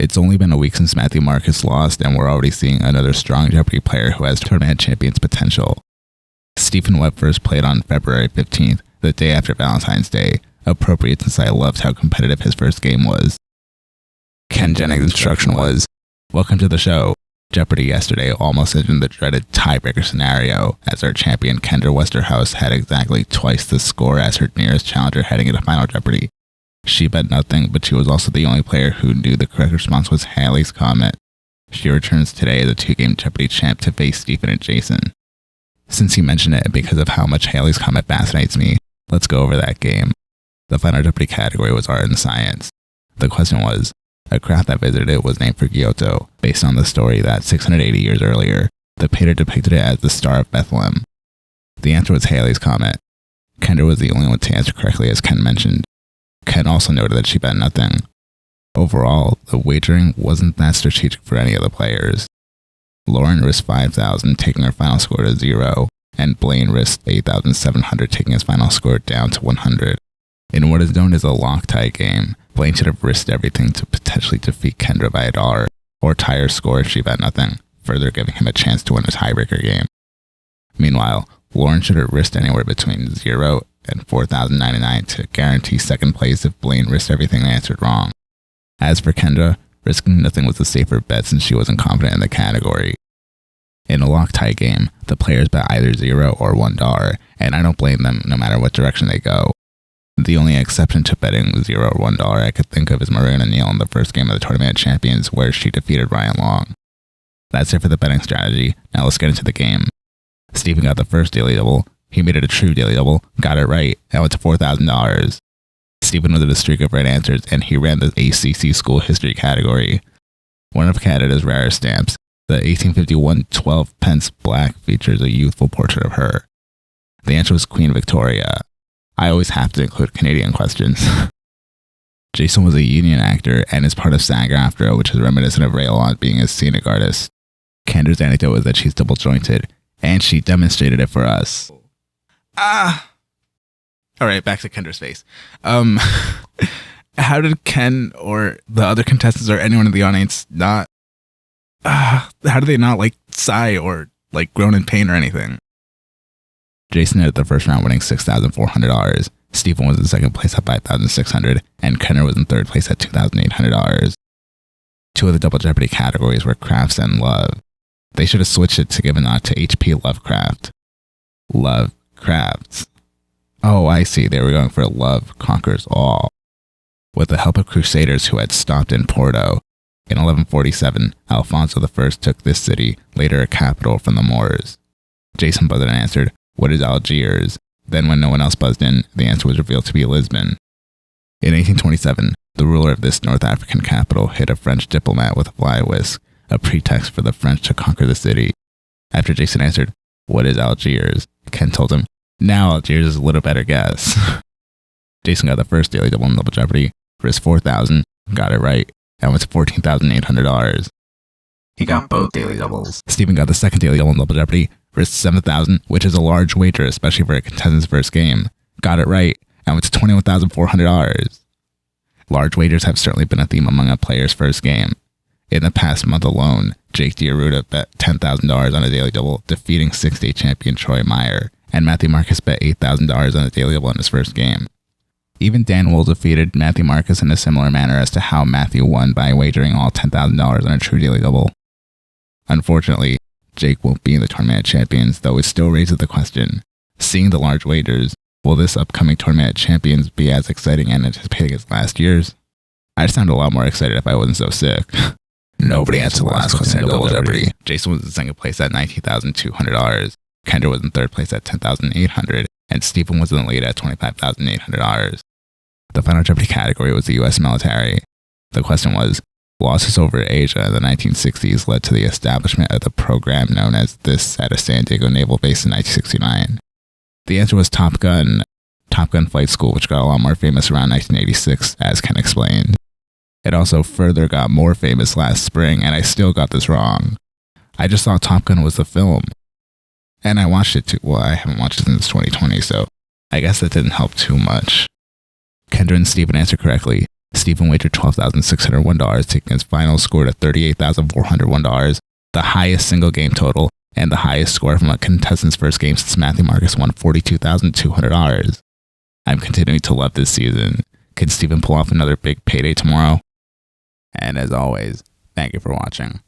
It's only been a week since Matthew Marcus lost, and we're already seeing another strong Jeopardy player who has tournament champions potential. Stephen Webb first played on February 15th, the day after Valentine's Day, appropriate since I loved how competitive his first game was. Ken Jennings' instruction was, "Welcome to the show. Jeopardy yesterday almost ended in the dreaded tiebreaker scenario, as our champion Kendra Westerhouse had exactly twice the score as her nearest challenger heading into Final Jeopardy. She bet nothing, but she was also the only player who knew the correct response was Haley's Comet. She returns today as a 2-game Jeopardy champ to face Stephen and Jason." Since he mentioned it and because of how much Haley's Comet fascinates me, let's go over that game. The Final Jeopardy category was art and science. The question was, a craft that visited it was named for Giotto, based on the story that 680 years earlier, the painter depicted it as the Star of Bethlehem. The answer was Haley's Comet. Kendra was the only one to answer correctly, as Ken mentioned. Ken also noted that she bet nothing. Overall, the wagering wasn't that strategic for any of the players. Lauren risked $5,000, taking her final score to 0, and Blaine risked $8,700, taking his final score down to 100. In what is known as a lock-tie game, Blaine should have risked everything to potentially defeat Kendra by $1, or tie her score if she bet nothing, further giving him a chance to win a tiebreaker game. Meanwhile, Lauren should have risked anywhere between 0 and $4,099 to guarantee second place if Blaine risked everything and answered wrong. As for Kendra, risking nothing was the safer bet since she wasn't confident in the category. In a lock-tie game, the players bet either 0 or $1, and I don't blame them no matter what direction they go. The only exception to betting 0 or $1 I could think of is Marina Neal in the first game of the Tournament of Champions, where she defeated Ryan Long. That's it for the betting strategy. Now let's get into the game. Stephen got the first daily double. He made it a true daily double, got it right, and went to $4,000. Stephen was in a streak of right answers, and he ran the ACC school history category. One of Canada's rarest stamps, the 1851 12-pence black, features a youthful portrait of her. The answer was Queen Victoria. I always have to include Canadian questions. Jason was a union actor and is part of SAG-AFTRA, which is reminiscent of Ray Lalonde being a scenic artist. Kendra's anecdote was that she's double-jointed, and she demonstrated it for us. All right, back to Kendra's face. How did Ken or the other contestants or anyone in the audience not, how do they not sigh or groan in pain or anything? Jason ended the first round winning $6,400. Stephen was in second place at $5,600, and Kendra was in third place at $2,800. Two of the Double Jeopardy categories were crafts and love. They should have switched it to give a nod to H.P. Lovecraft. Love crafts. Oh, I see. They were going for love conquers all. With the help of crusaders who had stopped in Porto, in 1147, Alfonso I took this city, later a capital, from the Moors. Jason buzzed and answered, "What is Algiers?" Then when no one else buzzed in, the answer was revealed to be Lisbon. In 1827, the ruler of this North African capital hit a French diplomat with a fly whisk, a pretext for the French to conquer the city. After Jason answered, "What is Algiers?" Ken told him, "Now Algiers is a little better guess." Jason got the first daily double in Double Jeopardy, risked $4,000, got it right, and went to $14,800. He got both daily doubles. Stephen got the second daily double in Double Jeopardy, risked $7,000, which is a large wager, especially for a contestant's first game. Got it right, and went to $21,400. Large wagers have certainly been a theme among a player's first game. In the past month alone, Jake Diaruda bet $10,000 on a daily double, defeating 6-day champion Troy Meyer, and Matthew Marcus bet $8,000 on a daily double in his first game. Even Dan Wool defeated Matthew Marcus in a similar manner as to how Matthew won by wagering all $10,000 on a true daily double. Unfortunately, Jake won't be in the Tournament of Champions, though it still raises the question, seeing the large wagers, will this upcoming Tournament of Champions be as exciting and anticipating as last year's? I'd sound a lot more excited if I wasn't so sick. Nobody answered the last question in Double Jeopardy. Jason was in second place at $19,200. Kendra was in third place at $10,800, and Stephen was in the lead at $25,800. The Final Jeopardy category was the U.S. military. The question was, losses over Asia in the 1960s led to the establishment of the program known as this at a San Diego naval base in 1969. The answer was Top Gun Flight School, which got a lot more famous around 1986, as Ken explained. It also further got more famous last spring, and I still got this wrong. I just thought Top Gun was the film. And I watched it too. Well, I haven't watched it since 2020, so I guess that didn't help too much. Kendra and Stephen answered correctly. Stephen wagered $12,601, taking his final score to $38,401, the highest single game total, and the highest score from a contestant's first game since Matthew Marcus won $42,200. I'm continuing to love this season. Can Stephen pull off another big payday tomorrow? And as always, thank you for watching.